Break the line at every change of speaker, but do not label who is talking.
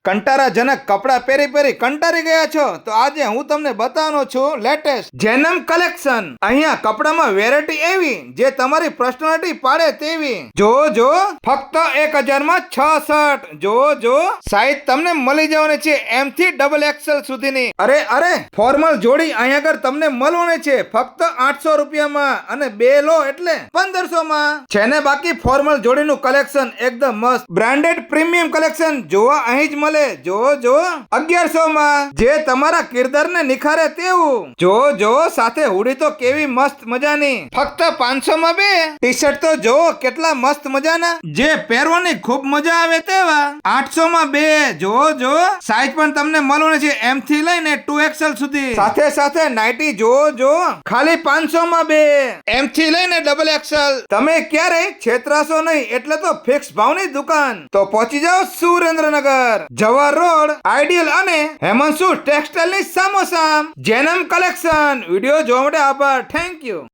કંટારાજનક કપડાં પહેરી પહેરી કંટારી ગયા છો તો આજે હું તમને બતાવવાનો છું લેટેસ્ટ જેનમ કલેક્શન. અહીંયા કપડામાં વેરાયટી એવી જે તમારી પર્સનાલિટી પાડે તેવી. જો ફક્ત 1000 માં 6 શર્ટ. જો સાઈઝ તમને મળી જવાની છે M થી XXL સુધીની. અરે ફોર્મલ જોડી અહીંયા આગળ તમને મળવાની છે ફક્ત 800 રૂપિયામાં અને 2 લો એટલે 1500 માં છે ને. બાકી ફોર્મલ જોડીનું કલેક્શન એકદમ મસ્ત બ્રાન્ડેડ પ્રીમિયમ કલેક્શન જોવા અહીં જ મળે. જો 1100 માં જે તમારા કિરદારને નિખારે તેવું. જો સાથે હુડી તો કેવી મસ્ત મજાની ફક્ત 500 માં 2 ટી શર્ટ તો જો કેટલા મસ્ત મજાના જે પહેરવાની ખૂબ મજા આવે તેવા 800 માં 2. જો સાઈઝ પણ તમને મળવાની છે M થી લઈને 2XL સુધી. સાથે નાઇટી જો ખાલી 500 માં 2 M થી લઈને XXL. તમે ક્યારેય છેતરાશો નહીં એટલે તો ફિક્સ ભાવની દુકાન. તો પહોંચી જાઓ સુરેન્દ્રનગર જવાહર રોડ આઈડિયલ અને હેમંશુ ટેક્સટાઇલ ની સામોસામ જેનમ કલેક્શન. વિડીયો જોવા માટે આભાર. Thank you.